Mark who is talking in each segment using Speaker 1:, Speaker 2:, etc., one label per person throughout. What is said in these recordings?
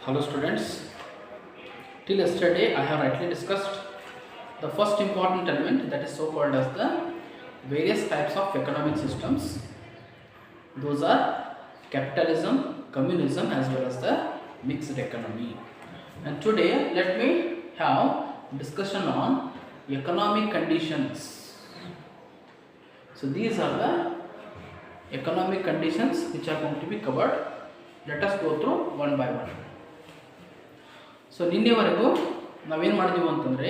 Speaker 1: Hello students, till yesterday I have rightly discussed the first important element, that is so called as the various types of economic systems. Those are capitalism, communism as well as the mixed economy. And today let me have discussion on economic conditions. So these are the economic conditions which are going to be covered. Let us go through one by one. So ನಿನ್ನೆವರೆಗೂ ನಾವೇನು ಮಾಡಿದೀವಿ ಅಂತಂದರೆ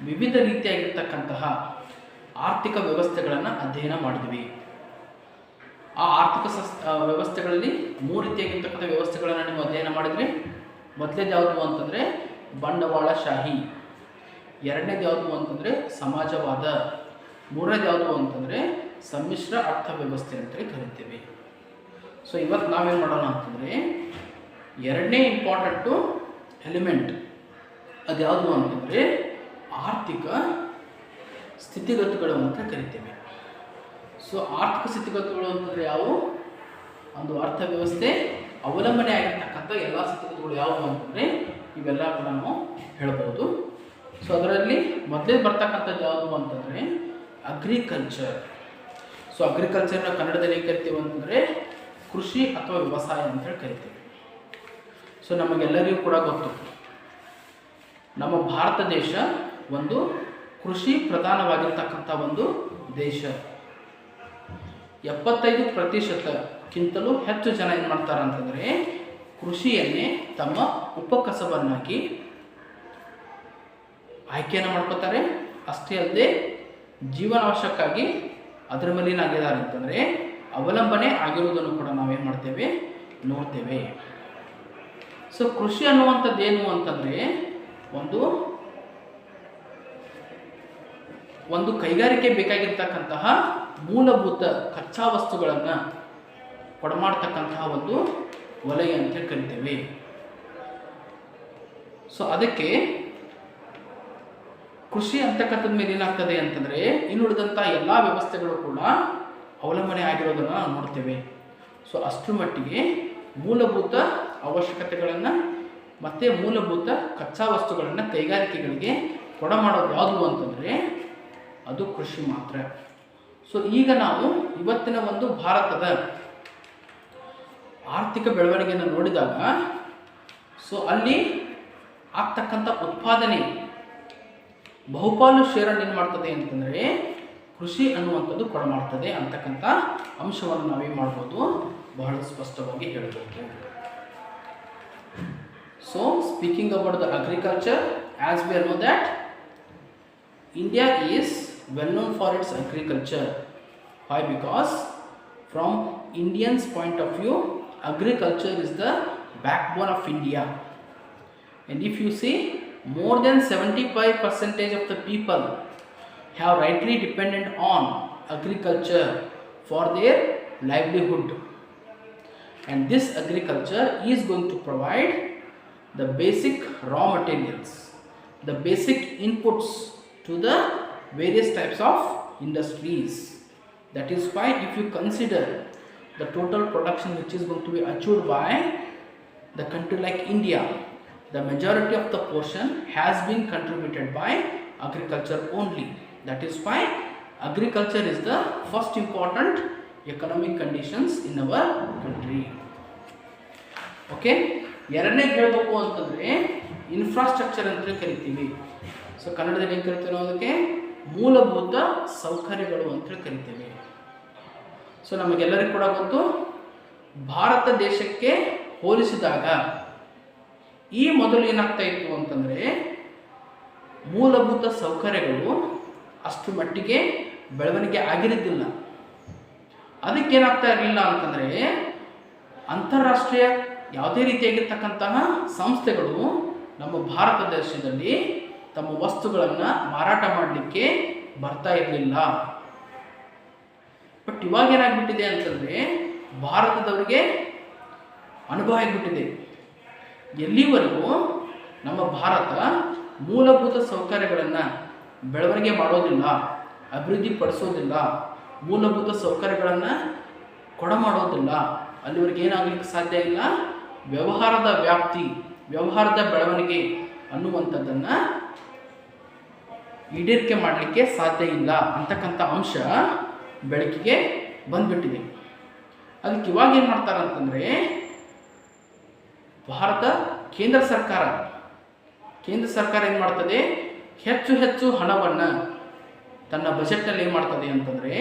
Speaker 1: ವಿವಿಧ ರೀತಿಯಾಗಿರ್ತಕ್ಕಂತಹ ಆರ್ಥಿಕ ವ್ಯವಸ್ಥೆಗಳನ್ನು ಅಧ್ಯಯನ ಮಾಡಿದ್ವಿ. ಆ ಆರ್ಥಿಕ ವ್ಯವಸ್ಥೆಗಳಲ್ಲಿ ಮೂರು ರೀತಿಯಾಗಿರ್ತಕ್ಕಂಥ ವ್ಯವಸ್ಥೆಗಳನ್ನು ನೀವು ಅಧ್ಯಯನ ಮಾಡಿದ್ರಿ. ಮೊದಲನೇದು ಯಾವುದು ಅಂತಂದರೆ ಬಂಡವಾಳಶಾಹಿ, ಎರಡನೇದು ಯಾವುದು ಅಂತಂದರೆ ಸಮಾಜವಾದ, ಮೂರನೇದು ಯಾವುದು ಅಂತಂದರೆ ಸಮ್ಮಿಶ್ರ ಅರ್ಥವ್ಯವಸ್ಥೆ ಅಂತೇಳಿ ಕರಿತೀವಿ. ಸೊ ಇವತ್ತು ನಾವೇನು ಮಾಡೋಣ ಅಂತಂದರೆ ಎರಡನೇ ಇಂಪಾರ್ಟೆಂಟು ಎಲಿಮೆಂಟ್ ಅದು ಯಾವುದು ಅಂತಂದರೆ ಆರ್ಥಿಕ ಸ್ಥಿತಿಗತಿಗಳು ಅಂತ ಕರಿತೇವೆ. ಸೊ ಆರ್ಥಿಕ ಸ್ಥಿತಿಗತಿಗಳು ಅಂತಂದರೆ ಯಾವುವು? ಒಂದು ಅರ್ಥವ್ಯವಸ್ಥೆ ಅವಲಂಬನೆ ಆಗಿರ್ತಕ್ಕಂಥ ಎಲ್ಲ ಸ್ಥಿತಿಗತಿಗಳು ಯಾವುವು ಅಂತಂದರೆ ಇವೆಲ್ಲ ಕೂಡ ನಾವು ಹೇಳ್ಬೋದು. ಸೊ ಅದರಲ್ಲಿ ಮೊದಲೇ ಬರ್ತಕ್ಕಂಥದ್ದು ಯಾವುದು ಅಂತಂದರೆ ಅಗ್ರಿಕಲ್ಚರ್. ಸೊ ಅಗ್ರಿಕಲ್ಚರ್ನ ಕನ್ನಡದಲ್ಲಿ ಕರಿತೀವಿ ಅಂತಂದರೆ ಕೃಷಿ ಅಥವಾ ವ್ಯವಸಾಯ ಅಂತೇಳಿ ಕರಿತೀವಿ. ಸೊ ನಮಗೆಲ್ಲರಿಗೂ ಕೂಡ ಗೊತ್ತು, ನಮ್ಮ ಭಾರತ ದೇಶ ಒಂದು ಕೃಷಿ ಪ್ರಧಾನವಾಗಿರ್ತಕ್ಕಂಥ ಒಂದು ದೇಶ. 75%ಕ್ಕಿಂತಲೂ ಹೆಚ್ಚು ಜನ ಏನು ಮಾಡ್ತಾರೆ ಅಂತಂದರೆ ಕೃಷಿಯನ್ನೇ ತಮ್ಮ ಉಪಕಸಬನ್ನಾಗಿ ಆಯ್ಕೆಯನ್ನು ಮಾಡ್ಕೋತಾರೆ. ಅಷ್ಟೇ ಅಲ್ಲದೆ ಜೀವನಾವಶ್ಯಕ್ಕಾಗಿ ಅದರ ಮೇಲೆ ಏನಾಗಿದ್ದಾರೆ ಅಂತಂದರೆ ಅವಲಂಬನೆ ಆಗಿರುವುದನ್ನು ಕೂಡ ನಾವೇನು ಮಾಡ್ತೇವೆ, ನೋಡ್ತೇವೆ. ಸೊ ಕೃಷಿ ಅನ್ನುವಂಥದ್ದು ಏನು ಅಂತಂದರೆ ಒಂದು ಕೈಗಾರಿಕೆ ಬೇಕಾಗಿರ್ತಕ್ಕಂತಹ ಮೂಲಭೂತ ಕಚ್ಚಾ ವಸ್ತುಗಳನ್ನು ಕೊಡಮಾಡ್ತಕ್ಕಂತಹ ಒಂದು ವಲಯ ಅಂತ ಕರಿತೇವೆ. ಸೊ ಅದಕ್ಕೆ ಕೃಷಿ ಅಂತಕ್ಕಂಥದ ಮೇಲೆ ಏನಾಗ್ತದೆ ಅಂತಂದರೆ ಇನ್ನುಳಿದಂಥ ಎಲ್ಲ ವ್ಯವಸ್ಥೆಗಳು ಕೂಡ ಅವಲಂಬನೆ ಆಗಿರೋದನ್ನು ನೋಡ್ತೇವೆ. ಸೊ ಅಷ್ಟರ ಮಟ್ಟಿಗೆ ಮೂಲಭೂತ ಅವಶ್ಯಕತೆಗಳನ್ನು ಮತ್ತು ಮೂಲಭೂತ ಕಚ್ಚಾ ವಸ್ತುಗಳನ್ನು ಕೈಗಾರಿಕೆಗಳಿಗೆ ಕೊಡಮಾಡೋದು ಯಾವುದು ಅಂತಂದರೆ ಅದು ಕೃಷಿ ಮಾತ್ರ. ಸೊ ಈಗ ನಾವು ಇವತ್ತಿನ ಒಂದು ಭಾರತದ ಆರ್ಥಿಕ ಬೆಳವಣಿಗೆಯನ್ನು ನೋಡಿದಾಗ ಸೊ ಅಲ್ಲಿ ಆಗ್ತಕ್ಕಂಥ ಉತ್ಪಾದನೆ ಬಹುಪಾಲು ಶೇರನ್ನು ಏನು ಮಾಡ್ತದೆ ಅಂತಂದರೆ ಕೃಷಿ ಅನ್ನುವಂಥದ್ದು ಕೊಡಮಾಡ್ತದೆ ಅಂತಕ್ಕಂಥ ಅಂಶವನ್ನು ನಾವೇನು ಮಾಡ್ಬೋದು, ಬಹಳ ಸ್ಪಷ್ಟವಾಗಿ ಹೇಳ್ಬೋದು. So speaking about the agriculture, as we know that India is well known for its agriculture. Why? Because from Indians' point of view, agriculture is the backbone of India. And if you see, more than 75% of the people have rightly dependent on agriculture for their livelihood. And this agriculture is going to provide the basic raw materials, the basic inputs to the various types of industries. That is why if you consider the total production which is going to be achieved by the country like India, the majority of the portion has been contributed by agriculture only. That is why agriculture is the first important economic conditions in our country. Okay, ಎರಡನೇದು ಹೇಳಬೇಕು ಅಂತಂದರೆ infrastructure ಅಂತ ಕರಿತೀವಿ. So ಕನ್ನಡದಲ್ಲಿ ಏನು ಕರಿತೀವಿ ನಾವು ಅದಕ್ಕೆ ಮೂಲಭೂತ ಸೌಕರ್ಯಗಳು ಅಂತೇಳಿ ಕರಿತೀವಿ. ಸೊ ನಮಗೆಲ್ಲರಿಗೂ ಕೂಡ ಗೊತ್ತು, ಭಾರತ ದೇಶಕ್ಕೆ ಹೋಲಿಸಿದಾಗ ಈ ಮೊದಲು ಏನಾಗ್ತಾ ಇತ್ತು ಅಂತಂದರೆ ಮೂಲಭೂತ ಸೌಕರ್ಯಗಳು ಅಷ್ಟು ಮಟ್ಟಿಗೆ ಬೆಳವಣಿಗೆ ಆಗಿರೋದಿಲ್ಲ. ಅದಕ್ಕೇನಾಗ್ತಾ ಇರಲಿಲ್ಲ ಅಂತಂದರೆ ಅಂತಾರಾಷ್ಟ್ರೀಯ ಯಾವುದೇ ರೀತಿಯಾಗಿರ್ತಕ್ಕಂತಹ ಸಂಸ್ಥೆಗಳು ನಮ್ಮ ಭಾರತ ದೇಶದಲ್ಲಿ ತಮ್ಮ ವಸ್ತುಗಳನ್ನು ಮಾರಾಟ ಮಾಡಲಿಕ್ಕೆ ಬರ್ತಾ ಇರಲಿಲ್ಲ. ಬಟ್ ಇವಾಗ ಏನಾಗ್ಬಿಟ್ಟಿದೆ ಅಂತಂದರೆ ಭಾರತದವರಿಗೆ ಅನುಭವ ಆಗಿಬಿಟ್ಟಿದೆ. ಎಲ್ಲಿವರೆಗೂ ನಮ್ಮ ಭಾರತ ಮೂಲಭೂತ ಸೌಕರ್ಯಗಳನ್ನು ಬೆಳವಣಿಗೆ ಮಾಡೋದಿಲ್ಲ, ಅಭಿವೃದ್ಧಿ ಪಡಿಸೋದಿಲ್ಲ, ಮೂಲಭೂತ ಸೌಕರ್ಯಗಳನ್ನು ಕೊಡಮಾಡೋದಿಲ್ಲ, ಅಲ್ಲಿವರೆಗೆ ಏನಾಗಲಿಕ್ಕೆ ಸಾಧ್ಯ ಇಲ್ಲ, ವ್ಯವಹಾರದ ವ್ಯಾಪ್ತಿ, ವ್ಯವಹಾರದ ಬೆಳವಣಿಗೆ ಅನ್ನುವಂಥದ್ದನ್ನು ಈಡೇರಿಕೆ ಮಾಡಲಿಕ್ಕೆ ಸಾಧ್ಯ ಇಲ್ಲ ಅಂತಕ್ಕಂಥ ಅಂಶ ಬೆಳಕಿಗೆ ಬಂದ್ಬಿಟ್ಟಿದೆ. ಅದಕ್ಕೆ ಇವಾಗ ಏನು ಮಾಡ್ತಾರೆ ಅಂತಂದರೆ, ಭಾರತ ಕೇಂದ್ರ ಸರ್ಕಾರ ಏನು ಮಾಡ್ತದೆ, ಹೆಚ್ಚು ಹಣವನ್ನು ತನ್ನ ಬಜೆಟ್ನಲ್ಲಿ ಏನು ಮಾಡ್ತದೆ ಅಂತಂದರೆ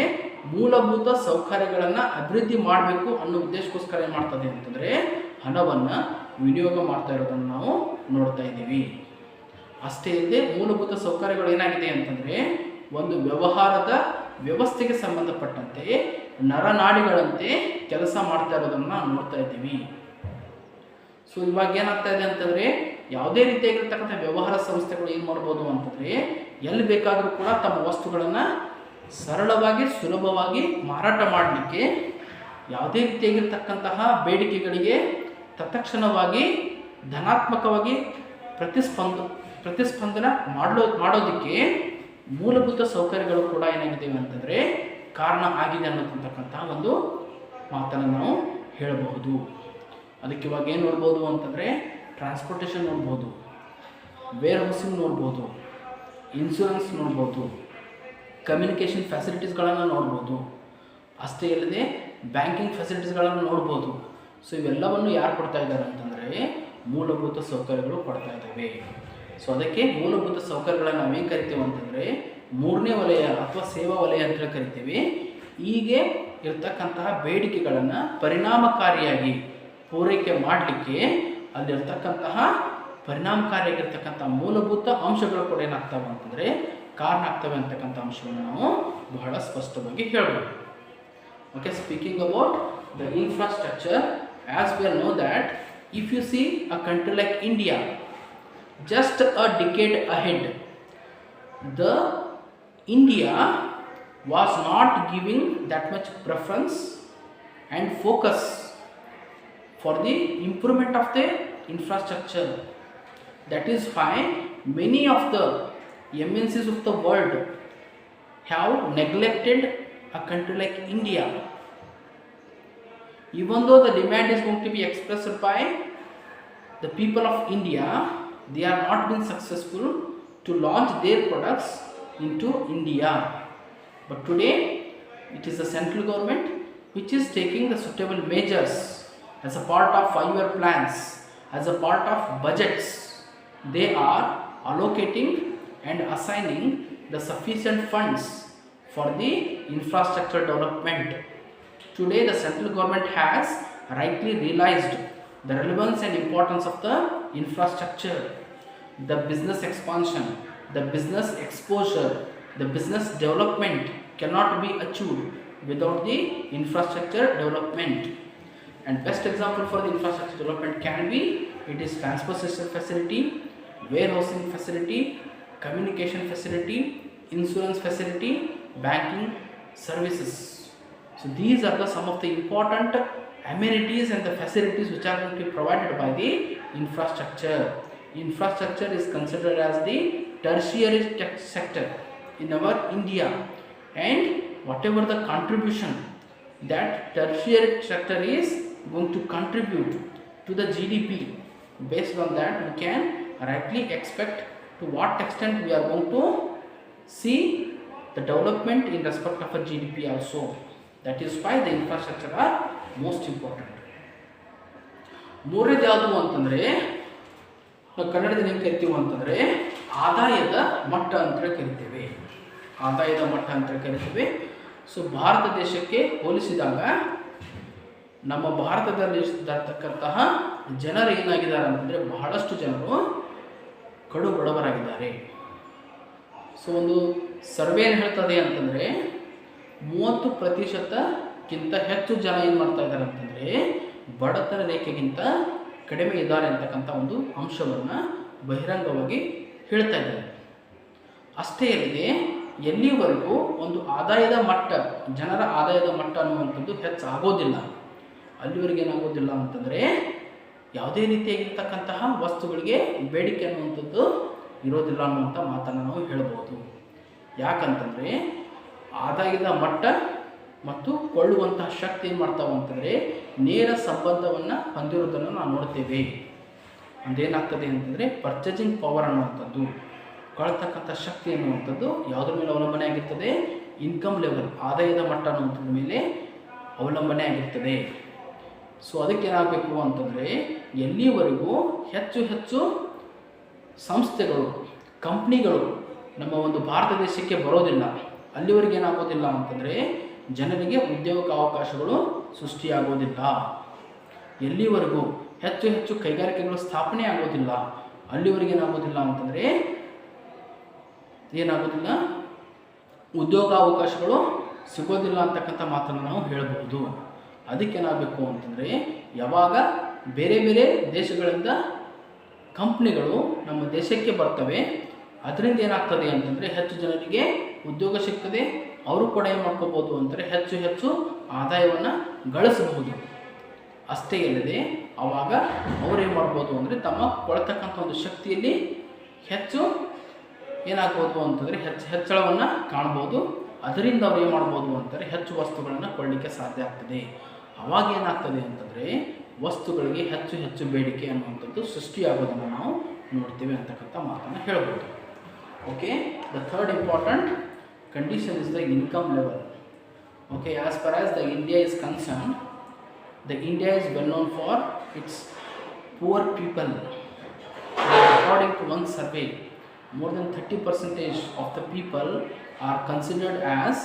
Speaker 1: ಮೂಲಭೂತ ಸೌಕರ್ಯಗಳನ್ನು ಅಭಿವೃದ್ಧಿ ಮಾಡಬೇಕು ಅನ್ನೋ ಉದ್ದೇಶಕ್ಕೋಸ್ಕರ ಏನು ಮಾಡ್ತದೆ ಅಂತಂದರೆ ಹಣವನ್ನು ವಿನಿಯೋಗ ಮಾಡ್ತಾ ಇರೋದನ್ನು ನಾವು ನೋಡ್ತಾ ಇದ್ದೀವಿ. ಅಷ್ಟೇ ಇಲ್ಲದೆ ಮೂಲಭೂತ ಸೌಕರ್ಯಗಳು ಏನಾಗಿದೆ ಅಂತಂದರೆ ಒಂದು ವ್ಯವಹಾರದ ವ್ಯವಸ್ಥೆಗೆ ಸಂಬಂಧಪಟ್ಟಂತೆ ನರನಾಡಿಗಳಂತೆ ಕೆಲಸ ಮಾಡ್ತಾ ಇರೋದನ್ನು ನೋಡ್ತಾ ಇದ್ದೀವಿ. ಸೊ ಇವಾಗ ಏನಾಗ್ತಾ ಇದೆ ಅಂತಂದರೆ ಯಾವುದೇ ರೀತಿಯಾಗಿರ್ತಕ್ಕಂಥ ವ್ಯವಹಾರ ಸಂಸ್ಥೆಗಳು ಏನು ಮಾಡ್ಬೋದು ಅಂತಂದರೆ ಎಲ್ಲಿ ಬೇಕಾದರೂ ಕೂಡ ತಮ್ಮ ವಸ್ತುಗಳನ್ನು ಸರಳವಾಗಿ ಸುಲಭವಾಗಿ ಮಾರಾಟ ಮಾಡಲಿಕ್ಕೆ ಯಾವುದೇ ರೀತಿಯಾಗಿರ್ತಕ್ಕಂತಹ ಬೇಡಿಕೆಗಳಿಗೆ ತತ್ಕ್ಷಣವಾಗಿ ಧನಾತ್ಮಕವಾಗಿ ಪ್ರತಿಸ್ಪಂದನ ಮಾಡೋದಕ್ಕೆ ಮೂಲಭೂತ ಸೌಕರ್ಯಗಳು ಕೂಡ ಏನಾಗಿದ್ದೇವೆ ಅಂತಂದರೆ ಕಾರಣ ಆಗಿದೆ ಅನ್ನೋತಕ್ಕಂಥ ಒಂದು ಮಾತನ್ನು ನಾವು ಹೇಳಬಹುದು. ಅದಕ್ಕೆ ಇವಾಗ ಏನು ನೋಡ್ಬೋದು ಅಂತಂದರೆ ಟ್ರಾನ್ಸ್ಪೋರ್ಟೇಷನ್ ನೋಡ್ಬೋದು, ವೇರ್ ಹೌಸಿಂಗ್ ನೋಡ್ಬೋದು, ಇನ್ಶೂರೆನ್ಸ್ ನೋಡ್ಬೋದು, ಕಮ್ಯುನಿಕೇಷನ್ ಫೆಸಿಲಿಟೀಸ್ಗಳನ್ನು ನೋಡ್ಬೋದು, ಅಷ್ಟೇ ಅಲ್ಲದೆ ಬ್ಯಾಂಕಿಂಗ್ ಫೆಸಿಲಿಟೀಸ್ಗಳನ್ನು ನೋಡ್ಬೋದು. ಸೊ ಇವೆಲ್ಲವನ್ನು ಯಾರು ಕೊಡ್ತಾ ಇದ್ದಾರೆ ಅಂತಂದರೆ ಮೂಲಭೂತ ಸೌಕರ್ಯಗಳು ಕೊಡ್ತಾ ಇದ್ದಾವೆ. ಸೊ ಅದಕ್ಕೆ ಮೂಲಭೂತ ಸೌಕರ್ಯಗಳನ್ನು ನಾವೇನು ಕರಿತೀವಿ ಅಂತಂದರೆ ಮೂರನೇ ವಲಯ ಅಥವಾ ಸೇವಾ ವಲಯ ಅಂತ ಕರಿತೀವಿ. ಹೀಗೆ ಇರ್ತಕ್ಕಂತಹ ಬೇಡಿಕೆಗಳನ್ನು ಪರಿಣಾಮಕಾರಿಯಾಗಿ ಪೂರೈಕೆ ಮಾಡಲಿಕ್ಕೆ ಅಲ್ಲಿರ್ತಕ್ಕಂತಹ ಪರಿಣಾಮಕಾರಿಯಾಗಿರ್ತಕ್ಕಂಥ ಮೂಲಭೂತ ಅಂಶಗಳು ಕೂಡ ಏನಾಗ್ತವೆ ಅಂತಂದರೆ ಕಾರಣ ಆಗ್ತವೆ ಅಂತಕ್ಕಂಥ ಅಂಶವನ್ನು ನಾವು ಬಹಳ ಸ್ಪಷ್ಟವಾಗಿ ಹೇಳ್ಬೋದು. Okay, speaking about the infrastructure, as we all know that if you see a country like India just a decade ahead, the India was not giving that much preference and focus for the improvement of the infrastructure. That is why many of the MNCs of the world have neglected a country like India. Even though the demand is going to be expressed by the people of India, they are not been successful to launch their products into India. But today, it is the central government which is taking the suitable measures as a part of 5-year plans, as a part of budgets. They are allocating and assigning the sufficient funds for the infrastructure development. Today, the central government has rightly realized the relevance and importance of the infrastructure. The business expansion, the business exposure, the business development cannot be achieved without the infrastructure development. And best example for the infrastructure development can be, it is transportation facility, warehousing facility, communication facility, insurance facility, banking services. So these are some of the important amenities and the facilities which are going to be provided by the infrastructure. Infrastructure is considered as the tertiary sector in our India, and whatever the contribution that tertiary sector is going to contribute to the GDP, based on that we can rightly expect to what extent we are going to see the development in respect of a GDP also. That is why the infrastructure are most important. ಮೂರನೇದು ಯಾವುದು ಅಂತಂದರೆ ನಾವು ಕನ್ನಡದಲ್ಲಿ ಏನು ಕರಿತೀವಿ ಅಂತಂದರೆ ಆದಾಯದ ಮಟ್ಟ ಅಂತೇಳಿ ಕರಿತೀವಿ. ಆದಾಯದ ಮಟ್ಟ ಅಂತೇಳಿ ಕರಿತೀವಿ. ಸೊ ಭಾರತ ದೇಶಕ್ಕೆ ಹೋಲಿಸಿದಾಗ ನಮ್ಮ ಭಾರತದಲ್ಲಿ ಇರ್ತಕ್ಕಂತಹ ಜನರು ಏನಾಗಿದ್ದಾರೆ ಅಂತಂದರೆ ಬಹಳಷ್ಟು ಜನರು ಕಡು ಬಡವರಾಗಿದ್ದಾರೆ. ಸೊ ಒಂದು ಸರ್ವೆ ಏನು ಹೇಳ್ತದೆ ಅಂತಂದರೆ 30%ಕ್ಕಿಂತ ಹೆಚ್ಚು ಜನ ಏನು ಮಾಡ್ತಾ ಇದ್ದಾರೆ ಅಂತಂದರೆ ಬಡತನ ರೇಖೆಗಿಂತ ಕಡಿಮೆ ಇದ್ದಾರೆ ಅಂತಕ್ಕಂಥ ಒಂದು ಅಂಶವನ್ನು ಬಹಿರಂಗವಾಗಿ ಹೇಳ್ತಾ ಇದ್ದಾರೆ. ಅಷ್ಟೇ ಅಲ್ಲದೆ ಎಲ್ಲಿವರೆಗೂ ಒಂದು ಆದಾಯದ ಮಟ್ಟ, ಜನರ ಆದಾಯದ ಮಟ್ಟ ಅನ್ನುವಂಥದ್ದು ಹೆಚ್ಚಾಗೋದಿಲ್ಲ, ಅಲ್ಲಿವರೆಗೆ ಏನಾಗೋದಿಲ್ಲ ಅಂತಂದರೆ ಯಾವುದೇ ರೀತಿಯಾಗಿರ್ತಕ್ಕಂತಹ ವಸ್ತುಗಳಿಗೆ ಬೇಡಿಕೆ ಅನ್ನುವಂಥದ್ದು ಇರೋದಿಲ್ಲ ಅನ್ನುವಂಥ ಮಾತನ್ನು ನಾವು ಹೇಳ್ಬೋದು. ಯಾಕಂತಂದರೆ ಆದಾಯದ ಮಟ್ಟ ಮತ್ತು ಕೊಳ್ಳುವಂತಹ ಶಕ್ತಿ ಏನು ಮಾಡ್ತಾವೆ ಅಂತಂದರೆ ನೇರ ಸಂಬಂಧವನ್ನು ಹೊಂದಿರುವುದನ್ನು ನಾವು ನೋಡ್ತೇವೆ. ಅದೇನಾಗ್ತದೆ ಅಂತಂದರೆ ಪರ್ಚೇಸಿಂಗ್ ಪವರ್ ಅನ್ನುವಂಥದ್ದು, ಕೊಳ್ತಕ್ಕಂಥ ಶಕ್ತಿ ಅನ್ನುವಂಥದ್ದು ಯಾವುದ್ರ ಮೇಲೆ ಅವಲಂಬನೆ ಆಗಿರ್ತದೆ? ಇನ್ಕಮ್ ಲೆವೆಲ್, ಆದಾಯದ ಮಟ್ಟ ಅನ್ನುವಂಥದ್ರ ಮೇಲೆ ಅವಲಂಬನೆ ಆಗಿರ್ತದೆ. ಸೊ ಅದಕ್ಕೇನಾಗಬೇಕು ಅಂತಂದರೆ ಎಲ್ಲಿವರೆಗೂ ಹೆಚ್ಚು ಹೆಚ್ಚು ಸಂಸ್ಥೆಗಳು, ಕಂಪ್ನಿಗಳು ನಮ್ಮ ಒಂದು ಭಾರತ ದೇಶಕ್ಕೆ ಬರೋದಿಲ್ಲ, ಅಲ್ಲಿವರೆಗೆ ಏನಾಗೋದಿಲ್ಲ ಅಂತಂದರೆ ಜನರಿಗೆ ಉದ್ಯೋಗಾವಕಾಶಗಳು ಸೃಷ್ಟಿಯಾಗೋದಿಲ್ಲ. ಎಲ್ಲಿವರೆಗೂ ಹೆಚ್ಚು ಹೆಚ್ಚು ಕೈಗಾರಿಕೆಗಳು ಸ್ಥಾಪನೆ ಆಗೋದಿಲ್ಲ, ಅಲ್ಲಿವರೆಗೆ ಏನಾಗೋದಿಲ್ಲ ಅಂತಂದರೆ ಏನಾಗೋದಿಲ್ಲ, ಉದ್ಯೋಗಾವಕಾಶಗಳು ಸಿಗೋದಿಲ್ಲ ಅಂತಕ್ಕಂಥ ಮಾತನ್ನು ನಾವು ಹೇಳಬಹುದು. ಅದಕ್ಕೇನಾಗಬೇಕು ಅಂತಂದರೆ ಯಾವಾಗ ಬೇರೆ ಬೇರೆ ದೇಶಗಳಿಂದ ಕಂಪ್ನಿಗಳು ನಮ್ಮ ದೇಶಕ್ಕೆ ಬರ್ತವೆ, ಅದರಿಂದ ಏನಾಗ್ತದೆ ಅಂತಂದರೆ ಹೆಚ್ಚು ಜನರಿಗೆ ಉದ್ಯೋಗ ಸಿಗ್ತದೆ, ಅವರು ಕೂಡ ಏನು ಮಾಡ್ಕೋಬೋದು ಅಂದರೆ ಹೆಚ್ಚು ಹೆಚ್ಚು ಆದಾಯವನ್ನು ಗಳಿಸಬಹುದು. ಅಷ್ಟೇ ಅಲ್ಲದೆ ಆವಾಗ ಅವರೇನು ಮಾಡ್ಬೋದು ಅಂದರೆ ತಮ್ಮ ಕೊಳ್ತಕ್ಕಂಥ ಒಂದು ಶಕ್ತಿಯಲ್ಲಿ ಹೆಚ್ಚು ಏನಾಗ್ಬೋದು ಅಂತಂದರೆ ಹೆಚ್ಚಳವನ್ನು ಕಾಣ್ಬೋದು. ಅದರಿಂದ ಅವ್ರು ಏನು ಮಾಡ್ಬೋದು ಅಂತಾರೆ ಹೆಚ್ಚು ವಸ್ತುಗಳನ್ನು ಕೊಳ್ಳಲಿಕ್ಕೆ ಸಾಧ್ಯ ಆಗ್ತದೆ. ಅವಾಗ ಏನಾಗ್ತದೆ ಅಂತಂದರೆ ವಸ್ತುಗಳಿಗೆ ಹೆಚ್ಚು ಹೆಚ್ಚು ಬೇಡಿಕೆ ಅನ್ನುವಂಥದ್ದು ಸೃಷ್ಟಿಯಾಗೋದನ್ನು ನಾವು ನೋಡ್ತೀವಿ ಅಂತಕ್ಕಂಥ ಮಾತನ್ನು ಹೇಳ್ಬೋದು. Okay, the third important condition is the income level. Okay, as far as the India is concerned, the India is well known for its poor people. According to one survey, more than 30% of the people are considered as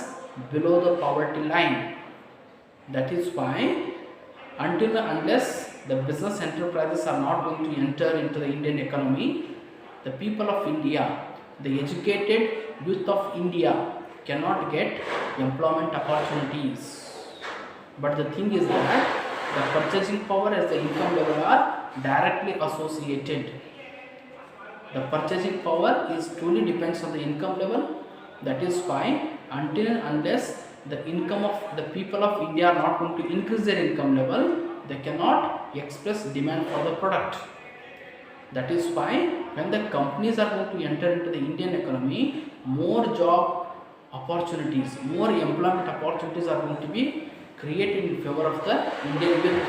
Speaker 1: below the poverty line. That is why until and unless the business enterprises are not going to enter into the Indian economy, the people of India, the educated youth of India cannot get employment opportunities. But the thing is that the purchasing power as the income level are directly associated. The purchasing power is truly depends on the income level. That is why until and unless the income of the people of India are not going to increase their income level, they cannot express demand for the product. That is why when the companies are going to enter into the Indian economy, more job opportunities, more employment opportunities are going to be created in favor of the Indian youth,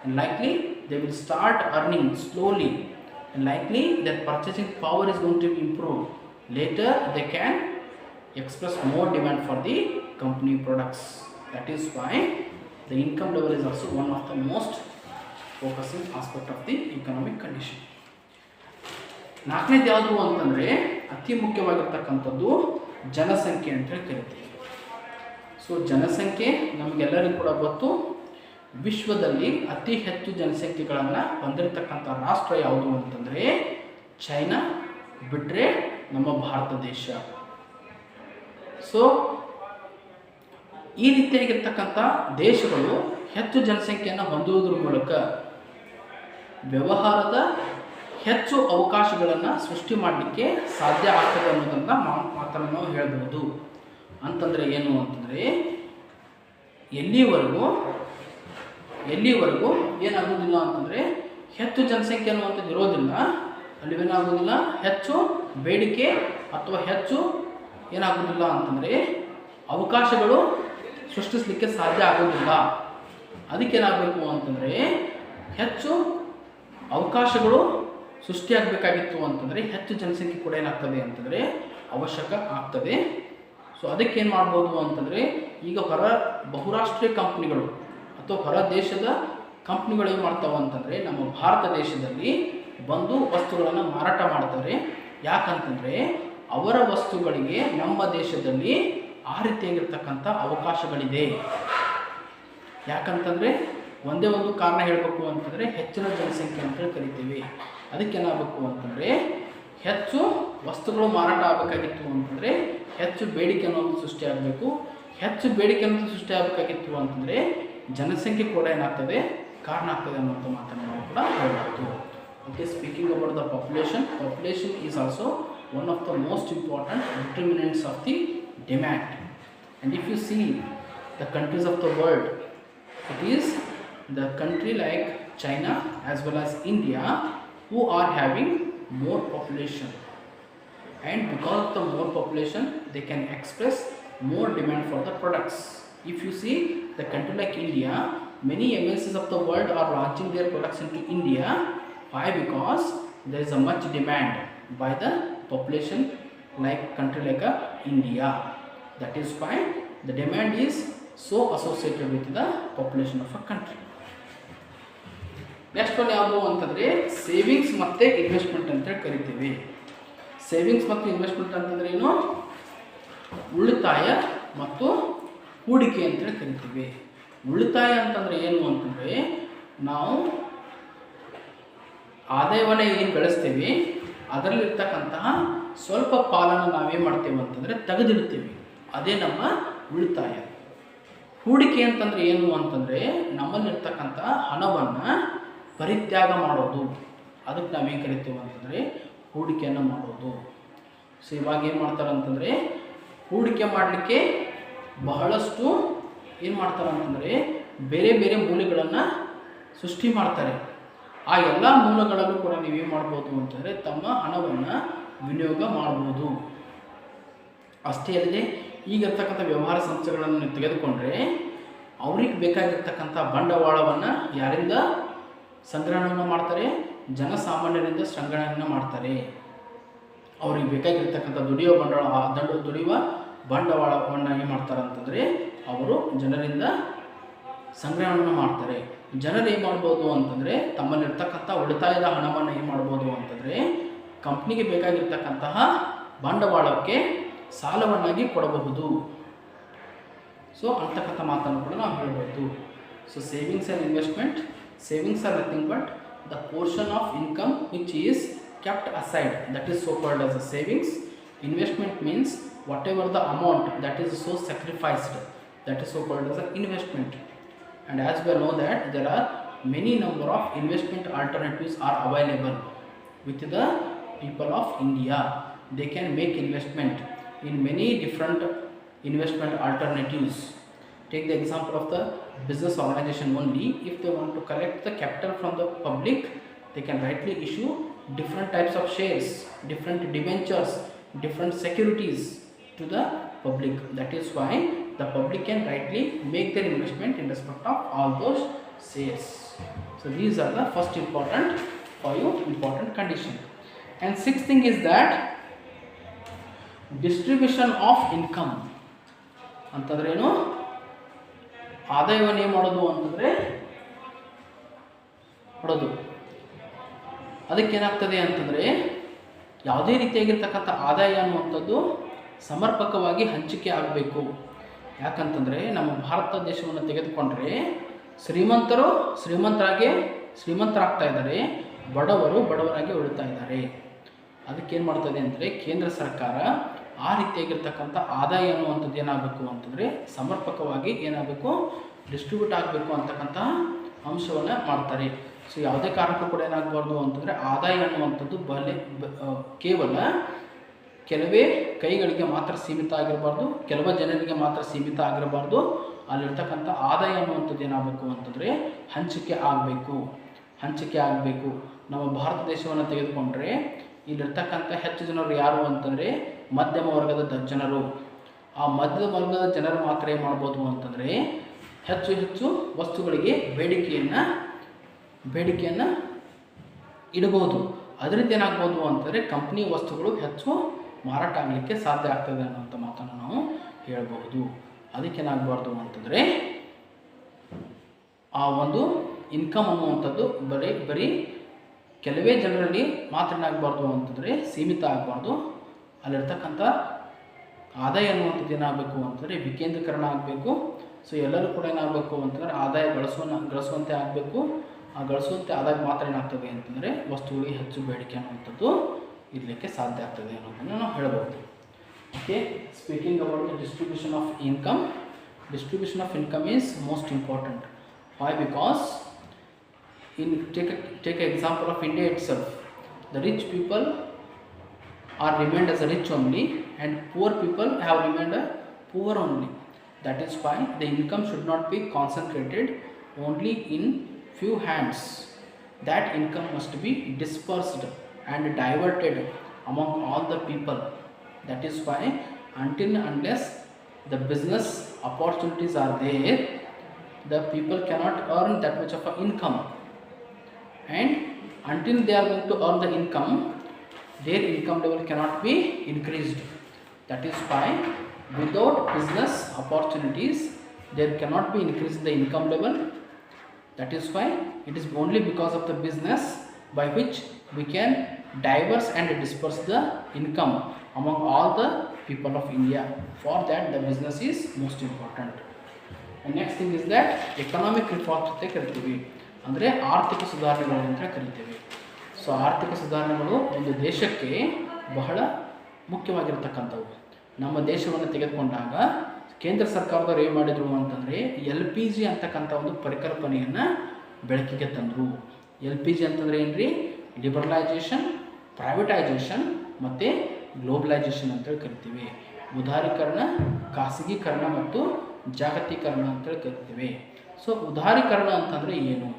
Speaker 1: and likely they will start earning slowly, and likely their purchasing power is going to be improved. Later they can express more demand for the company products. That is why the income level is also one of the most focusing aspect of the economic condition. ನಾಲ್ಕನೇದು ಯಾವುದು ಅಂತಂದರೆ ಅತಿ ಮುಖ್ಯವಾಗಿರ್ತಕ್ಕಂಥದ್ದು ಜನಸಂಖ್ಯೆ ಅಂತ ಹೇಳಿ ಕರಿತೀವಿ. So ಜನಸಂಖ್ಯೆ ನಮಗೆಲ್ಲರಿಗೂ ಕೂಡ ಗೊತ್ತು. ವಿಶ್ವದಲ್ಲಿ ಅತಿ ಹೆಚ್ಚು ಜನಸಂಖ್ಯೆಗಳನ್ನು ಹೊಂದಿರತಕ್ಕಂಥ ರಾಷ್ಟ್ರ ಯಾವುದು ಅಂತಂದರೆ ಚೈನಾ, ಬಿಟ್ಟರೆ ನಮ್ಮ ಭಾರತ ದೇಶ. ಸೊ ಈ ರೀತಿಯಾಗಿರ್ತಕ್ಕಂಥ ದೇಶಗಳು ಹೆಚ್ಚು ಜನಸಂಖ್ಯೆಯನ್ನು ಹೊಂದುವುದರ ಮೂಲಕ ವ್ಯವಹಾರದ ಹೆಚ್ಚು ಅವಕಾಶಗಳನ್ನು ಸೃಷ್ಟಿ ಮಾಡಲಿಕ್ಕೆ ಸಾಧ್ಯ ಆಗ್ತದೆ ಅನ್ನೋದನ್ನು ಮಾತನ್ನು ನಾವು ಹೇಳ್ಬೋದು. ಅಂತಂದರೆ ಏನು ಅಂತಂದರೆ ಎಲ್ಲಿವರೆಗೂ ಏನಾಗೋದಿಲ್ಲ ಅಂತಂದರೆ ಹೆಚ್ಚು ಜನಸಂಖ್ಯೆ ಅನ್ನುವಂಥದ್ದು ಇರೋದಿಲ್ಲ, ಅಲ್ಲಿ ಏನಾಗೋದಿಲ್ಲ ಹೆಚ್ಚು ಬೇಡಿಕೆ ಅಥವಾ ಹೆಚ್ಚು ಏನಾಗೋದಿಲ್ಲ ಅಂತಂದರೆ ಅವಕಾಶಗಳು ಸೃಷ್ಟಿಸಲಿಕ್ಕೆ ಸಾಧ್ಯ ಆಗೋದಿಲ್ಲ. ಅದಕ್ಕೇನಾಗಬೇಕು ಅಂತಂದರೆ ಹೆಚ್ಚು ಅವಕಾಶಗಳು ಸೃಷ್ಟಿಯಾಗಬೇಕಾಗಿತ್ತು ಅಂತಂದರೆ ಹೆಚ್ಚು ಜನಸಂಖ್ಯೆ ಕೂಡ ಏನಾಗ್ತದೆ ಅಂತಂದರೆ ಅವಶ್ಯಕ ಆಗ್ತದೆ. ಸೊ ಅದಕ್ಕೇನು ಮಾಡ್ಬೋದು ಅಂತಂದರೆ ಈಗ ಬಹುರಾಷ್ಟ್ರೀಯ ಕಂಪ್ನಿಗಳು ಅಥವಾ ಹೊರ ದೇಶದ ಕಂಪ್ನಿಗಳು ಏನು ಮಾಡ್ತಾವೆ ಅಂತಂದರೆ ನಮ್ಮ ಭಾರತ ದೇಶದಲ್ಲಿ ಬಂದು ವಸ್ತುಗಳನ್ನು ಮಾರಾಟ ಮಾಡ್ತಾರೆ. ಯಾಕಂತಂದರೆ ಅವರ ವಸ್ತುಗಳಿಗೆ ನಮ್ಮ ದೇಶದಲ್ಲಿ ಆ ರೀತಿಯಾಗಿರ್ತಕ್ಕಂಥ ಅವಕಾಶಗಳಿದೆ. ಯಾಕಂತಂದರೆ ಒಂದೇ ಒಂದು ಕಾರಣ ಹೇಳಬೇಕು ಅಂತಂದರೆ ಹೆಚ್ಚಿನ ಜನಸಂಖ್ಯೆ ಅಂತ ಕರಿತೀವಿ. ಅದಕ್ಕೇನಾಗಬೇಕು ಅಂತಂದರೆ ಹೆಚ್ಚು ವಸ್ತುಗಳು ಮಾರಾಟ ಆಗಬೇಕಾಗಿತ್ತು ಅಂತಂದರೆ ಹೆಚ್ಚು ಬೇಡಿಕೆ ಅನ್ನೋದು ಸೃಷ್ಟಿಯಾಗಬೇಕು. ಹೆಚ್ಚು ಬೇಡಿಕೆ ಅನ್ನೋದು ಸೃಷ್ಟಿಯಾಗಬೇಕಾಗಿತ್ತು ಅಂತಂದರೆ ಜನಸಂಖ್ಯೆ ಕೂಡ ಏನಾಗ್ತದೆ ಕಾರಣ ಆಗ್ತದೆ ಅನ್ನೋಂಥ ಮಾತನ್ನು ನಾವು ಕೂಡ ಹೇಳ್ಬೋದು. Okay, speaking about the population is also one of the most important determinants of the demand. And if U C the countries of the world, it is the country like China as well as India who are having more population, and because of the more population they can express more demand for the products. If you see the country like India, many MNCs of the world are launching their products into India. Why? Because there is a much demand by the population like country like India. That is why the demand is so associated with the population of a country. Next one ಯಾವುದು ಅಂತಂದರೆ savings ಮತ್ತು investment ಅಂತ ಕರಿತೀವಿ. Savings ಮತ್ತು investment ಅಂತಂದ್ರೆ ಏನು? ಉಳಿತಾಯ ಮತ್ತು ಹೂಡಿಕೆ ಅಂತೇಳಿ ಕರಿತೀವಿ. ಉಳಿತಾಯ ಅಂತಂದರೆ ಏನು ಅಂತಂದರೆ ನಾವು ಆದಾಯವನ್ನು ಏನು ಗಳಿಸ್ತೀವಿ ಅದರಲ್ಲಿರ್ತಕ್ಕಂತಹ ಸ್ವಲ್ಪ ಪಾಲನ್ನು ನಾವೇನು ಮಾಡ್ತೇವೆ ಅಂತಂದರೆ ತೆಗೆದಿಡ್ತೀವಿ, ಅದೇ ನಮ್ಮ ಉಳಿತಾಯ. ಹೂಡಿಕೆ ಅಂತಂದರೆ ಏನು ಅಂತಂದರೆ ನಮ್ಮಲ್ಲಿರ್ತಕ್ಕಂಥ ಹಣವನ್ನು ಪರಿತ್ಯಾಗ ಮಾಡೋದು, ಅದಕ್ಕೆ ನಾವೇನು ಕರಿತೀವಿ ಅಂತಂದರೆ ಹೂಡಿಕೆಯನ್ನು ಮಾಡೋದು. ಸೊ ಇವಾಗ ಏನು ಮಾಡ್ತಾರೆ ಅಂತಂದರೆ ಹೂಡಿಕೆ ಮಾಡಲಿಕ್ಕೆ ಬಹಳಷ್ಟು ಏನು ಮಾಡ್ತಾರೆ ಅಂತಂದರೆ ಬೇರೆ ಬೇರೆ ಮೂಲಗಳನ್ನು ಸೃಷ್ಟಿ ಮಾಡ್ತಾರೆ. ಆ ಎಲ್ಲ ಮೂಲಗಳಲ್ಲೂ ಕೂಡ ನೀವೇನು ಮಾಡ್ಬೋದು ಅಂತಂದರೆ ತಮ್ಮ ಹಣವನ್ನು ವಿನಿಯೋಗ ಮಾಡ್ಬೋದು. ಅಷ್ಟೇ ಅಲ್ಲದೆ ಈಗಿರ್ತಕ್ಕಂಥ ವ್ಯವಹಾರ ಸಂಸ್ಥೆಗಳನ್ನು ತೆಗೆದುಕೊಂಡ್ರೆ ಅವ್ರಿಗೆ ಬೇಕಾಗಿರ್ತಕ್ಕಂಥ ಬಂಡವಾಳವನ್ನು ಯಾರಿಂದ ಸಂಗ್ರಹಣೆಯನ್ನು ಮಾಡ್ತಾರೆ? ಜನಸಾಮಾನ್ಯರಿಂದ ಸಂಗ್ರಹಣೆಯನ್ನು ಮಾಡ್ತಾರೆ. ಅವ್ರಿಗೆ ಬೇಕಾಗಿರ್ತಕ್ಕಂಥ ದುಡಿಯುವ ಬಂಡವಾಳವನ್ನು ಏನು ಮಾಡ್ತಾರೆ ಅಂತಂದರೆ ಅವರು ಜನರಿಂದ ಸಂಗ್ರಹಣೆಯನ್ನು ಮಾಡ್ತಾರೆ. ಜನರು ಏನು ಮಾಡ್ಬೋದು ಅಂತಂದರೆ ತಮ್ಮಲ್ಲಿರ್ತಕ್ಕಂಥ ಉಳಿತಾಯದ ಹಣವನ್ನು ಏನು ಮಾಡ್ಬೋದು ಅಂತಂದರೆ ಕಂಪ್ನಿಗೆ ಬೇಕಾಗಿರ್ತಕ್ಕಂತಹ ಬಂಡವಾಳಕ್ಕೆ ಸಾಲವನ್ನಾಗಿ ಕೊಡಬಹುದು. ಸೊ ಅಂತಕ್ಕಂಥ ಮಾತನ್ನು ಕೂಡ ನಾವು ಹೇಳ್ಬೋದು. So savings and investment, savings are nothing but the portion of income which is kept aside, that is so called as a savings. Investment means whatever the amount that is so sacrificed, that is so called as an investment. And as we know that there are many number of investment alternatives are available with the people of India. They can make investment in many different investment alternatives. Take the example of the business organization only. If they want to collect the capital from the public, they can rightly issue different types of shares, different debentures, different securities to the public. That is why the public can rightly make their investment in respect of all those shares. So these are the first important condition. And sixth thing is that distribution of income. ಅಂತಂದ್ರೆ ಏನು? ಆದಾಯವನ್ನು ಏನು ಮಾಡೋದು ಅಂತಂದರೆ ಕೊಡೋದು. ಅದಕ್ಕೇನಾಗ್ತದೆ ಅಂತಂದರೆ ಯಾವುದೇ ರೀತಿಯಾಗಿರ್ತಕ್ಕಂಥ ಆದಾಯ ಅನ್ನುವಂಥದ್ದು ಸಮರ್ಪಕವಾಗಿ ಹಂಚಿಕೆ ಆಗಬೇಕು. ಯಾಕಂತಂದರೆ ನಮ್ಮ ಭಾರತ ದೇಶವನ್ನು ತೆಗೆದುಕೊಂಡ್ರೆ ಶ್ರೀಮಂತರು ಶ್ರೀಮಂತರಾಗ್ತಾ ಇದ್ದಾರೆ, ಬಡವರಾಗಿ ಉಳಿತಾ ಇದ್ದಾರೆ. ಅದಕ್ಕೇನು ಮಾಡ್ತದೆ ಅಂದರೆ ಕೇಂದ್ರ ಸರ್ಕಾರ ಆ ರೀತಿಯಾಗಿರ್ತಕ್ಕಂಥ ಆದಾಯ ಅನ್ನುವಂಥದ್ದು ಏನಾಗಬೇಕು ಅಂತಂದರೆ ಸಮರ್ಪಕವಾಗಿ ಏನಾಗಬೇಕು, ಡಿಸ್ಟ್ರಿಬ್ಯೂಟ್ ಆಗಬೇಕು ಅಂತಕ್ಕಂಥ ಅಂಶವನ್ನು ಮಾಡ್ತಾರೆ. ಸೊ ಯಾವುದೇ ಕಾರಣಕ್ಕೂ ಕೂಡ ಏನಾಗಬಾರ್ದು ಅಂತಂದರೆ ಆದಾಯ ಅನ್ನುವಂಥದ್ದು ಕೇವಲ ಕೆಲವೇ ಕೈಗಳಿಗೆ ಮಾತ್ರ ಸೀಮಿತ ಆಗಿರಬಾರ್ದು, ಕೆಲವು ಜನರಿಗೆ ಮಾತ್ರ ಸೀಮಿತ ಆಗಿರಬಾರ್ದು. ಅಲ್ಲಿರ್ತಕ್ಕಂಥ ಆದಾಯ ಅನ್ನುವಂಥದ್ದು ಏನಾಗಬೇಕು ಅಂತಂದರೆ ಹಂಚಿಕೆ ಆಗಬೇಕು. ನಮ್ಮ ಭಾರತ ದೇಶವನ್ನು ತೆಗೆದುಕೊಂಡ್ರೆ ಇಲ್ಲಿರ್ತಕ್ಕಂಥ ಹೆಚ್ಚು ಜನರು ಯಾರು ಅಂತಂದರೆ ಮಧ್ಯಮ ವರ್ಗದ ಜನರು. ಆ ಮಧ್ಯಮ ವರ್ಗದ ಜನರು ಮಾತ್ರ ಏನು ಮಾಡ್ಬೋದು ಅಂತಂದರೆ ಹೆಚ್ಚು ವಸ್ತುಗಳಿಗೆ ಬೇಡಿಕೆಯನ್ನು ಇಡಬಹುದು. ಅದರಿಂದ ಏನಾಗ್ಬೋದು ಅಂತಂದರೆ ಕಂಪ್ನಿ ವಸ್ತುಗಳು ಹೆಚ್ಚು ಮಾರಾಟ ಆಗಲಿಕ್ಕೆ ಸಾಧ್ಯ ಆಗ್ತದೆ ಅನ್ನೋಂಥ ಮಾತನ್ನು ನಾವು ಹೇಳ್ಬೋದು. ಅದಕ್ಕೇನಾಗಬಾರ್ದು ಅಂತಂದರೆ ಆ ಒಂದು ಇನ್ಕಮ್ ಅನ್ನುವಂಥದ್ದು ಬರೀ ಕೆಲವೇ ಜನರಲ್ಲಿ ಮಾತ್ರ ಏನಾಗಬಾರ್ದು ಅಂತಂದರೆ ಸೀಮಿತ ಆಗಬಾರ್ದು. ಅಲ್ಲಿರ್ತಕ್ಕಂಥ ಆದಾಯ ಅನ್ನುವಂಥದ್ದು ಏನಾಗಬೇಕು ಅಂತಂದರೆ ವಿಕೇಂದ್ರೀಕರಣ ಆಗಬೇಕು. ಸೊ ಎಲ್ಲರೂ ಕೂಡ ಏನಾಗಬೇಕು ಅಂತಂದರೆ ಆದಾಯ ಗಳಿಸುವಂತೆ ಆಗಬೇಕು. ಆ ಗಳಿಸುವಂತೆ ಆದಾಗ ಮಾತ್ರ ಏನಾಗ್ತದೆ ಅಂತಂದರೆ ವಸ್ತುಗಳಿಗೆ ಹೆಚ್ಚು ಬೇಡಿಕೆ ಅನ್ನುವಂಥದ್ದು ಇರಲಿಕ್ಕೆ ಸಾಧ್ಯ ಆಗ್ತದೆ ಅನ್ನೋದನ್ನು ನಾವು ಹೇಳ್ಬೋದು. Okay, speaking about the distribution of income is most important. Why? Because take an example of India itself. The rich people are remained as rich only, and poor people have remained poor only. That is why the income should not be concentrated only in few hands. That income must be dispersed and diverted among all the people. That is why until unless the business opportunities are there, the people cannot earn that much of an income, and until they are going to earn the income, their income level cannot be increased. That is why without business opportunities there cannot be increase in the income level. That is why it is only because of the business by which we can diverse and disperse the income among all the people of India. For that the business is most important. And next thing is that economic reforms ಅಂತ ಕರಿತೀವಿ, ಅಂದರೆ ಆರ್ಥಿಕ ಸುಧಾರಣೆಗಳು ಅಂತ ಕರಿತೀವಿ. So ಆರ್ಥಿಕ ಸುಧಾರಣೆಗಳು ಒಂದು ದೇಶಕ್ಕೆ ಬಹಳ ಮುಖ್ಯವಾಗಿರ್ತಕ್ಕಂಥವು. ನಮ್ಮ ದೇಶವನ್ನು ತೆಗೆದುಕೊಂಡಾಗ ಕೇಂದ್ರ ಸರ್ಕಾರದವರು ಏನು ಮಾಡಿದರು ಅಂತಂದರೆ LPG ಅಂತಕ್ಕಂಥ ಒಂದು ಪರಿಕಲ್ಪನೆಯನ್ನು ಬೆಳಕಿಗೆ ತಂದರು. LPG ಅಂತಂದರೆ ಏನು ರೀ? ಲಿಬರಲೈಜೇಷನ್, ಪ್ರೈವೇಟೈಜೇಷನ್ ಮತ್ತು ಗ್ಲೋಬಲೈಜೇಷನ್ ಅಂತೇಳಿ ಕರಿತೀವಿ. ಉದಾರೀಕರಣ, ಖಾಸಗೀಕರಣ ಮತ್ತು ಜಾಗತೀಕರಣ ಅಂತೇಳಿ ಕರಿತೀವಿ. ಸೊ ಉದಾರೀಕರಣ ಅಂತಂದರೆ ಏನು?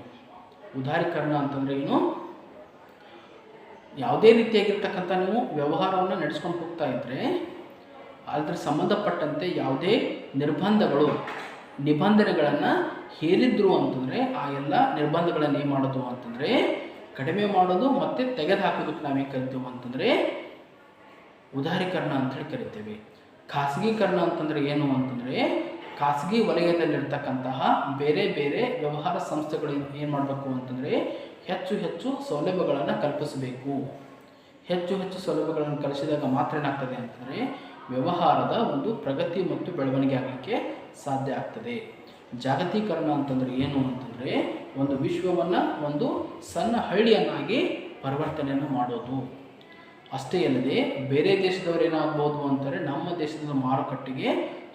Speaker 1: ಉದಾರೀಕರಣ ಅಂತಂದರೆ ಏನು? ಯಾವುದೇ ರೀತಿಯಾಗಿರ್ತಕ್ಕಂಥ ನೀವು ವ್ಯವಹಾರವನ್ನು ನಡೆಸ್ಕೊಂಡು ಹೋಗ್ತಾ ಇದ್ದರೆ ಅದರ ಸಂಬಂಧಪಟ್ಟಂತೆ ಯಾವುದೇ ನಿಬಂಧನೆಗಳನ್ನು ಹೇರಿದ್ರು ಅಂತಂದರೆ ಆ ಎಲ್ಲ ನಿರ್ಬಂಧಗಳನ್ನು ಏನು ಮಾಡೋದು ಅಂತಂದರೆ ಕಡಿಮೆ ಮಾಡೋದು ಮತ್ತು ತೆಗೆದುಹಾಕೋದಕ್ಕೆ ನಾವೇನು ಕರಿತೀವಿ ಅಂತಂದರೆ ಉದಾರೀಕರಣ ಅಂತೇಳಿ ಕರಿತೀವಿ. ಖಾಸಗೀಕರಣ ಅಂತಂದರೆ ಏನು ಅಂತಂದರೆ ಖಾಸಗಿ ವಲಯದಲ್ಲಿರ್ತಕ್ಕಂತಹ ಬೇರೆ ಬೇರೆ ವ್ಯವಹಾರ ಸಂಸ್ಥೆಗಳು ಏನು ಮಾಡಬೇಕು ಅಂತಂದರೆ ಹೆಚ್ಚು ಹೆಚ್ಚು ಸೌಲಭ್ಯಗಳನ್ನು ಕಲ್ಪಿಸಬೇಕು. ಹೆಚ್ಚು ಹೆಚ್ಚು ಸೌಲಭ್ಯಗಳನ್ನು ಕಲಿಸಿದಾಗ ಮಾತ್ರ ಏನಾಗ್ತದೆ ಅಂತಂದರೆ ವ್ಯವಹಾರದ ಒಂದು ಪ್ರಗತಿ ಮತ್ತು ಬೆಳವಣಿಗೆ ಆಗಲಿಕ್ಕೆ ಸಾಧ್ಯ ಆಗ್ತದೆ. ಜಾಗತೀಕರಣ ಅಂತಂದರೆ ಏನು ಅಂತಂದರೆ ಒಂದು ವಿಶ್ವವನ್ನು ಒಂದು ಸಣ್ಣ ಹಳ್ಳಿಯನ್ನಾಗಿ ಪರಿವರ್ತನೆಯನ್ನು ಮಾಡೋದು. ಅಷ್ಟೇ ಅಲ್ಲದೆ ಬೇರೆ ದೇಶದವರು ಏನಾಗ್ಬೋದು ಅಂತಾರೆ ನಮ್ಮ ದೇಶದ ಮಾರುಕಟ್ಟೆಗೆ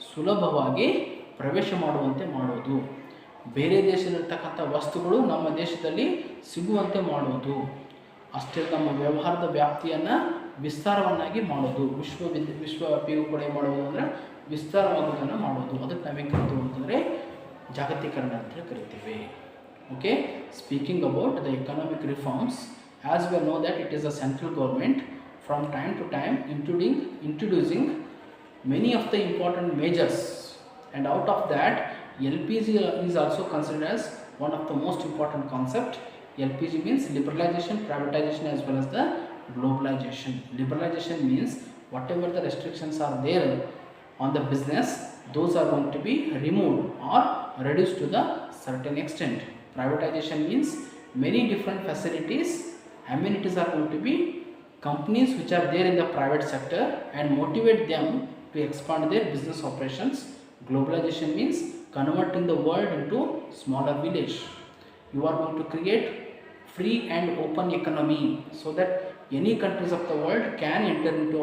Speaker 1: ಸುಲಭವಾಗಿ ಪ್ರವೇಶ ಮಾಡುವಂತೆ ಮಾಡೋದು. ಬೇರೆ ದೇಶದಲ್ಲಿರ್ತಕ್ಕಂಥ ವಸ್ತುಗಳು ನಮ್ಮ ದೇಶದಲ್ಲಿ ಸಿಗುವಂತೆ ಮಾಡೋದು. ಅಷ್ಟೇ ನಮ್ಮ ವ್ಯವಹಾರದ ವ್ಯಾಪ್ತಿಯನ್ನು ವಿಸ್ತಾರವನ್ನಾಗಿ ಮಾಡೋದು. ವಿಶ್ವವ್ಯಾಪಿಯೂ ಕೂಡ ಏನು ಮಾಡೋದು ಅಂದರೆ ವಿಸ್ತಾರವಾಗೋದನ್ನು ಮಾಡೋದು. ಅದಕ್ಕೆ ನಾವೇನು ಕರಿತೀವಿ ಅಂತಂದರೆ ಜಾಗತೀಕರಣ ಅಂತ ಕರಿತೀವಿ. Okay, speaking about the economic reforms, as we know that it is a central government from time to time introducing many of the important measures, and out of that LPG is also considered as one of the most important concept. LPG means liberalization, privatization as well as the globalization. Liberalization means whatever the restrictions are there on the business, those are going to be removed or reduced to the certain extent. Privatization means many different facilities, amenities are going to be companies which are there in the private sector and motivate them to expand their business operations. Globalization means converting the world into smaller village. You are going to create free and open economy so that any countries of the world can enter into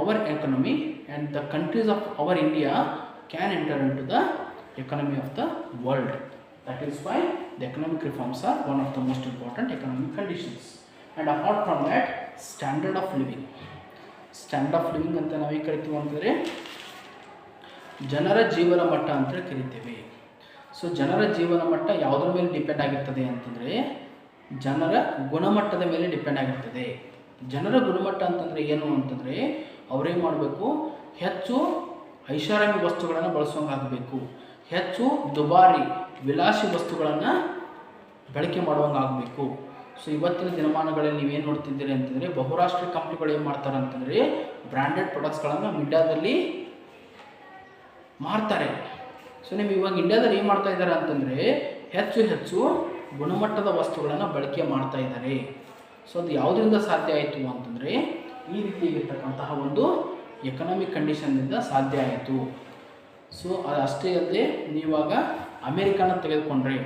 Speaker 1: our economy, and the countries of our India can enter into the economy of the world. That is why the economic reforms are one of the most important economic conditions. And apart from that, standard of living ಅಂತ ನಾವೇನು ಕರಿತೀವಿ ಅಂತಂದರೆ ಜನರ ಜೀವನ ಮಟ್ಟ ಅಂತ ಕರಿತೀವಿ. So ಜನರ ಜೀವನ ಮಟ್ಟ ಯಾವುದ್ರ ಮೇಲೆ ಡಿಪೆಂಡ್ ಆಗಿರ್ತದೆ ಅಂತಂದರೆ ಜನರ ಗುಣಮಟ್ಟದ ಮೇಲೆ ಡಿಪೆಂಡ್ ಆಗಿರ್ತದೆ. ಜನರ ಗುಣಮಟ್ಟ ಅಂತಂದರೆ ಏನು ಅಂತಂದರೆ ಅವರೇನು ಮಾಡಬೇಕು, ಹೆಚ್ಚು ಐಷಾರಾಮಿ ವಸ್ತುಗಳನ್ನು ಬಳಸುವಂಗಾಗಬೇಕು, ಹೆಚ್ಚು ದುಬಾರಿ ವಿಲಾಸಿ ವಸ್ತುಗಳನ್ನು ಬಳಕೆ ಮಾಡುವಂಗಾಗಬೇಕು. ಸೊ ಇವತ್ತಿನ ದಿನಮಾನಗಳಲ್ಲಿ ನೀವೇನು ನೋಡ್ತಿದ್ದೀರಿ ಅಂತಂದರೆ ಬಹುರಾಷ್ಟ್ರೀಯ ಕಂಪ್ನಿಗಳು ಏನು ಮಾಡ್ತಾರೆ ಅಂತಂದರೆ ಬ್ರ್ಯಾಂಡೆಡ್ ಪ್ರಾಡಕ್ಟ್ಸ್ಗಳನ್ನು ಇಂಡಿಯಾದಲ್ಲಿ ಮಾರ್ತಾರೆ. ಸೊ ನೀವು ಇವಾಗ ಇಂಡಿಯಾದಲ್ಲಿ ಏನು ಮಾಡ್ತಾ ಇದ್ದಾರೆ ಅಂತಂದರೆ ಹೆಚ್ಚು ಹೆಚ್ಚು ಗುಣಮಟ್ಟದ ವಸ್ತುಗಳನ್ನು ಬಳಕೆ ಮಾಡ್ತಾ ಇದ್ದಾರೆ. ಸೊ ಅದು ಯಾವುದರಿಂದ ಸಾಧ್ಯ ಆಯಿತು ಅಂತಂದರೆ ಈ ರೀತಿಯಾಗಿರ್ತಕ್ಕಂತಹ ಒಂದು ಎಕನಾಮಿಕ್ ಕಂಡೀಷನ್ನಿಂದ ಸಾಧ್ಯ ಆಯಿತು. ಸೊ ಅದು ಅಷ್ಟೇ ಅಲ್ಲದೆ ನೀವಾಗ ಅಮೇರಿಕಾನ ತೆಗೆದುಕೊಂಡ್ರೆ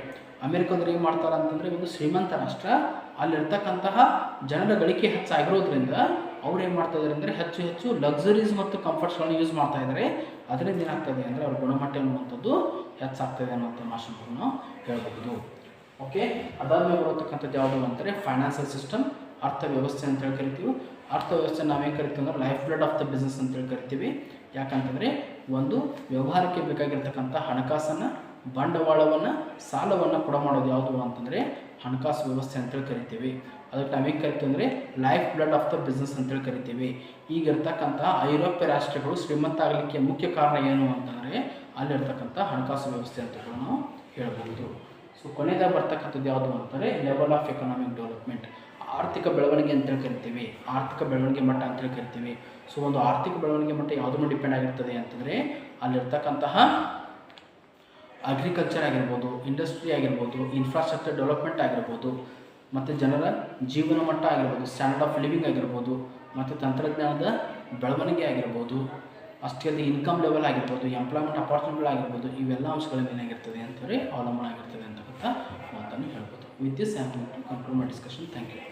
Speaker 1: ಅಮೇರಿಕಾದಲ್ಲಿ ಏನು ಮಾಡ್ತಾರೆ ಅಂತಂದರೆ ಒಂದು ಶ್ರೀಮಂತ ರಾಷ್ಟ್ರ, ಅಲ್ಲಿರ್ತಕ್ಕಂತಹ ಜನರ ಗಳಿಕೆ ಹೆಚ್ಚಾಗಿರೋದ್ರಿಂದ ಅವ್ರು ಏನು ಮಾಡ್ತಾ ಇದ್ದಾರೆ ಅಂದರೆ ಹೆಚ್ಚು ಹೆಚ್ಚು ಲಕ್ಸುರೀಸ್ ಮತ್ತು ಕಂಫರ್ಟ್ಸ್ಗಳನ್ನ ಯೂಸ್ ಮಾಡ್ತಾ ಇದ್ದಾರೆ. ಅದರಿಂದ ಏನಾಗ್ತದೆ ಅಂದರೆ ಅವ್ರ ಗುಣಮಟ್ಟ ಅನ್ನುವಂಥದ್ದು ಹೆಚ್ಚಾಗ್ತದೆ ಅನ್ನುವಂಥ ಮಾತನ್ನು ಹೇಳಬಹುದು. ಓಕೆ, ಅದಾದ್ಮೇಲೆ ಬರತಕ್ಕಂಥದ್ದು ಯಾವುದು ಅಂತಾರೆ ಫೈನಾನ್ಷಿಯಲ್ ಸಿಸ್ಟಮ್, ಅರ್ಥವ್ಯವಸ್ಥೆ ಅಂತೇಳಿ ಕರಿತೀವಿ. ಅರ್ಥವ್ಯವಸ್ಥೆ ನಾವೇನು ಕರಿತೀವಿ ಅಂದರೆ life blood of the business ಅಂತೇಳಿ ಕರಿತೀವಿ. ಯಾಕಂತಂದರೆ ಒಂದು ವ್ಯವಹಾರಕ್ಕೆ ಬೇಕಾಗಿರ್ತಕ್ಕಂಥ ಹಣಕಾಸನ್ನು ಬಂಡವಾಳವನ್ನು ಸಾಲವನ್ನು ಕೊಡ ಮಾಡೋದು ಯಾವುದು ಅಂತಂದರೆ ಹಣಕಾಸು ವ್ಯವಸ್ಥೆ ಅಂತೇಳಿ ಕರಿತೀವಿ. ಅದಕ್ಕೆ ನಾವೇನು ಕರಿತೀವಿ ಅಂದರೆ life blood of the business ಅಂತೇಳಿ ಕರಿತೀವಿ. ಈಗಿರ್ತಕ್ಕಂಥ ಐರೋಪ್ಯ ರಾಷ್ಟ್ರಗಳು ಶ್ರೀಮಂತ ಆಗಲಿಕ್ಕೆ ಮುಖ್ಯ ಕಾರಣ ಏನು ಅಂತಂದರೆ ಅಲ್ಲಿರ್ತಕ್ಕಂಥ ಹಣಕಾಸು ವ್ಯವಸ್ಥೆ ಅಂತ ನಾವು ಹೇಳ್ಬೋದು. ಸೊ ಕೊನೆಯದಾಗಿ ಬರ್ತಕ್ಕಂಥದ್ದು ಯಾವುದು ಅಂತಂದರೆ ಲೆವೆಲ್ ಆಫ್ ಎಕನಾಮಿಕ್ ಡೆವಲಪ್ಮೆಂಟ್, ಆರ್ಥಿಕ ಬೆಳವಣಿಗೆ ಅಂತೇಳಿ ಕರಿತೀವಿ, ಆರ್ಥಿಕ ಬೆಳವಣಿಗೆ ಮಟ್ಟ ಅಂತೇಳಿ ಕರಿತೀವಿ. ಸೊ ಒಂದು ಆರ್ಥಿಕ ಬೆಳವಣಿಗೆ ಮಟ್ಟ ಯಾವುದ್ರ ಮೇಲೆ ಡಿಪೆಂಡ್ ಆಗಿರ್ತದೆ ಅಂತಂದರೆ ಅಲ್ಲಿರ್ತಕ್ಕಂತಹ ಅಗ್ರಿಕಲ್ಚರ್ ಆಗಿರ್ಬೋದು, ಇಂಡಸ್ಟ್ರಿ ಆಗಿರ್ಬೋದು, ಇನ್ಫ್ರಾಸ್ಟ್ರಕ್ಚರ್ ಡೆವಲಪ್ಮೆಂಟ್ ಆಗಿರ್ಬೋದು, ಮತ್ತು ಜನರ ಜೀವನ ಮಟ್ಟ ಆಗಿರ್ಬೋದು, ಸ್ಟ್ಯಾಂಡರ್ಡ್ ಆಫ್ ಲಿವಿಂಗ್ ಆಗಿರ್ಬೋದು, ಮತ್ತು ತಂತ್ರಜ್ಞಾನದ ಬೆಳವಣಿಗೆ ಆಗಿರ್ಬೋದು, ಅಷ್ಟೇ ಅಲ್ಲದೆ ಇನ್ಕಮ್ ಲೆವೆಲ್ ಆಗಿರ್ಬೋದು, ಎಂಪ್ಲಾಯ್ಮೆಂಟ್ ಅಪಾರ್ಚುನಿಟಿಗಳು ಆಗಿರ್ಬೋದು, ಇವೆಲ್ಲ ಅಂಶಗಳು ಏನಾಗಿರ್ತದೆ ಅಂತಂದರೆ ಅವಲಂಬನೆ ಆಗಿರ್ತದೆ ಅಂತಕ್ಕಂಥ ಮಾತನ್ನು ಹೇಳ್ಬೋದು. With this I am going to conclude my discussion. Thank you.